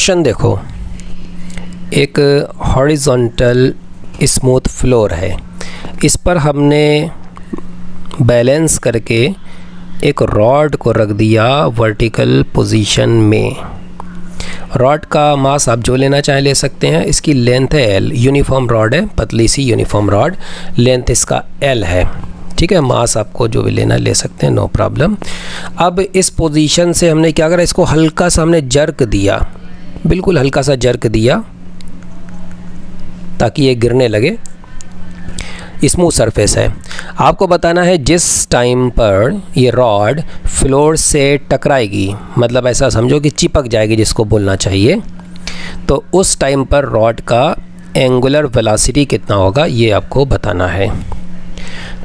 Question देखो, एक horizontal smooth floor है, इस पर हमने बैलेंस करके एक रॉड को रख दिया वर्टिकल पोजीशन में। रॉड का मास आप जो लेना चाहें ले सकते हैं। इसकी लेंथ है L, यूनिफॉर्म रॉड है, पतली सी यूनिफॉर्म रॉड, लेंथ इसका L है। ठीक है, मास आपको जो भी लेना ले सकते हैं, नो प्रॉब्लम। अब इस पोजीशन से हमने क्या करा, इसको हल्का सा हमने जर्क दिया, बिल्कुल हल्का सा जर्क दिया ताकि ये गिरने लगे। स्मूथ सरफेस है। आपको बताना है जिस टाइम पर ये रॉड फ्लोर से टकराएगी, मतलब ऐसा समझो कि चिपक जाएगी जिसको बोलना चाहिए, तो उस टाइम पर रॉड का एंगुलर वेलोसिटी कितना होगा ये आपको बताना है।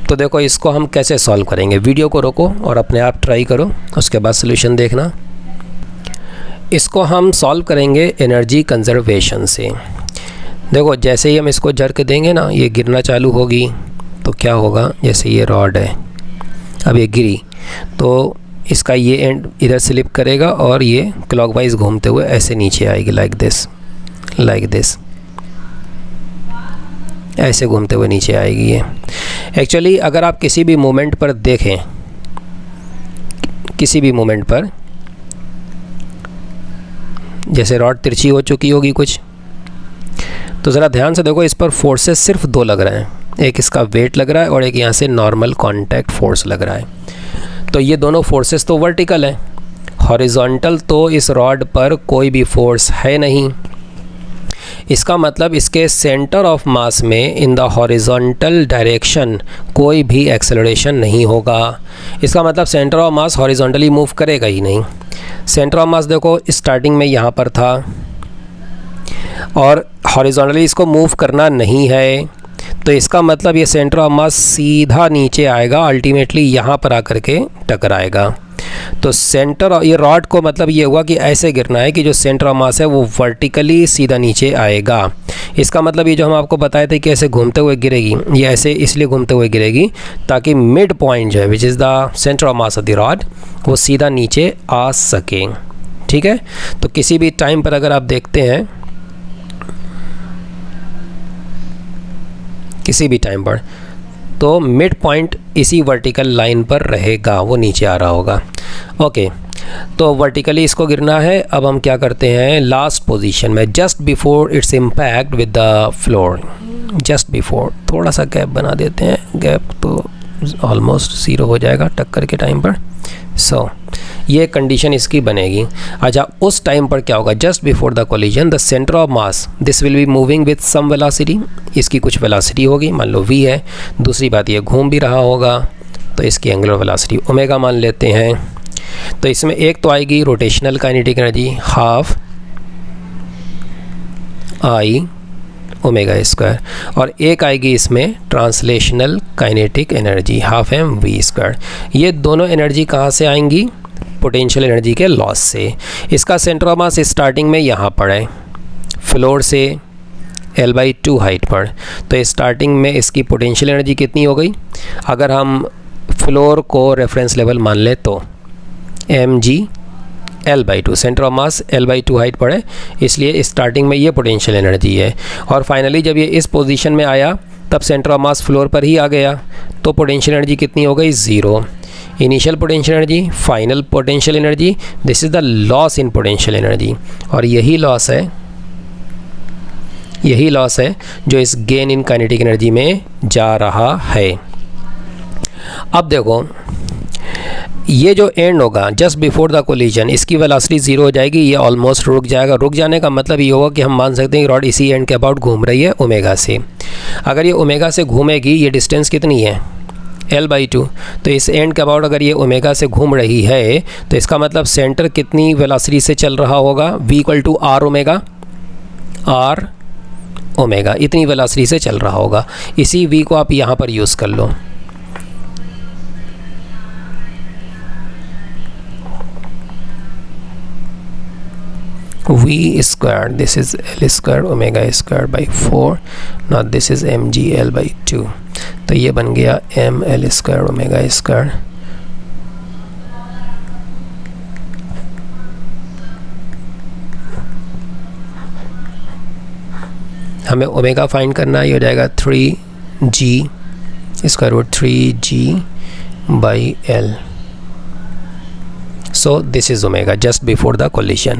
तो देखो इसको हम कैसे सॉल्व करेंगे। वीडियो को रोको और अपने आप ट्राई करो, उसके बाद सॉल्यूशन देखना। इसको हम सॉल्व करेंगे एनर्जी कंजर्वेशन से। देखो जैसे ही हम इसको जर्क देंगे ना, ये गिरना चालू होगी। तो क्या होगा, जैसे ये रॉड है, अब ये गिरी तो इसका ये एंड इधर स्लिप करेगा और ये क्लॉकवाइज घूमते हुए ऐसे नीचे आएगी, लाइक दिस, ऐसे घूमते हुए नीचे आएगी ये। एक्चुअली अगर आप किसी भी मोमेंट पर देखें, किसी भी मोमेंट पर, जैसे रॉड तिरछी हो चुकी होगी कुछ, तो ज़रा ध्यान से देखो, इस पर फोर्सेस सिर्फ दो लग रहे हैं, एक इसका वेट लग रहा है और एक यहाँ से नॉर्मल कांटेक्ट फोर्स लग रहा है। तो ये दोनों फोर्सेस तो वर्टिकल हैं, हॉरिजॉन्टल तो इस रॉड पर कोई भी फोर्स है नहीं। इसका मतलब इसके सेंटर ऑफ मास में इन द हॉरिजॉन्टल डायरेक्शन कोई भी एक्सेलरेशन नहीं होगा। इसका मतलब centre of mass horizontally move करेगा ही नहीं। सेंटर ऑफ मास देखो स्टार्टिंग में यहाँ पर था और हॉरिजॉन्टली इसको मूव करना नहीं है, तो इसका मतलब ये सेंटर ऑफ मास सीधा नीचे आएगा, अल्टीमेटली यहाँ पर आकर के टकराएगा। तो सेंटर, ये रॉड को मतलब ये हुआ कि ऐसे गिरना है कि जो सेंटर ऑफ मास है वो वर्टिकली सीधा नीचे आएगा। इसका मतलब ये जो हम आपको बताए थे कि ऐसे घूमते हुए गिरेगी, ये ऐसे इसलिए घूमते हुए गिरेगी ताकि मिड पॉइंट जो है which is the centre of mass of the rod वो सीधा नीचे आ सके। ठीक है, तो किसी भी टाइम पर अगर आप देखते हैं, किसी भी टाइम पर, तो मिड पॉइंट इसी वर्टिकल लाइन पर रहेगा, वो नीचे आ रहा होगा। ओके, तो वर्टिकली इसको गिरना है। अब हम क्या करते हैं, लास्ट पोजीशन में just before its impact with the floor, just before थोड़ा सा गैप बना देते हैं, गैप तो ऑलमोस्ट ज़ीरो हो जाएगा टक्कर के टाइम पर। सो ये कंडीशन इसकी बनेगी। अच्छा, उस टाइम पर क्या होगा, just before the collision the centre of mass this will be moving with some velocity, इसकी कुछ वेलोसिटी होगी, मान लो v है। दूसरी बात ये घूम भी रहा होगा, तो इसकी एंगुलर वेलोसिटी ओमेगा मान लेते हैं। तो इसमें एक तो आएगी rotational kinetic energy half I omega square, और एक आएगी इसमें translational kinetic energy half mv square. ये दोनों एनर्जी कहाँ से आएंगी, पोटेंशियल एनर्जी के लॉस से। इसका सेंटर ऑफ मास स्टार्टिंग में यहाँ पर है, फ्लोर से L/2 हाइट पर, तो स्टार्टिंग में इसकी पोटेंशियल एनर्जी कितनी हो गई, अगर हम फ्लोर को रेफरेंस लेवल मान ले तो mg L/2, centre of mass L/2 height पर है, इसलिए स्टार्टिंग में ये पोटेंशियल एनर्जी है। और फाइनली जब ये इस पोजीशन में आया तब सेंटर ऑफ मास फ्लोर पर ही आ गया, तो पोटेंशियल एनर्जी कितनी हो गई, zero. Initial potential energy, final potential energy, this is the loss in potential energy, और यही लॉस है जो इस गेन इन काइनेटिक एनर्जी में जा रहा है। अब देखो ये जो एंड होगा जस्ट बिफोर द कोलिजन, इसकी वेलोसिटी ज़ीरो हो जाएगी, ये ऑलमोस्ट रुक जाएगा। रुक जाने का मतलब ये होगा कि हम मान सकते हैं कि रॉड इसी एंड के अबाउट घूम रही है ओमेगा से। अगर ये ओमेगा से घूमेगी, ये डिस्टेंस कितनी है L/2, तो इस एंड के अबाउट अगर ये ओमेगा से घूम रही है तो इसका मतलब सेंटर कितनी वेलोसिटी से चल रहा होगा, v = r ओमेगा, इतनी वेलोसिटी से चल रहा होगा। इसी v को आप यहाँ पर यूज़ कर लो। v square, this is L square omega square by 4, now this is mg L/2, तो ये बन गया m L square omega square हमें ओमेगा फाइंड करना है, ये हो जाएगा 3g square root 3g/L. So this is omega just before the collision.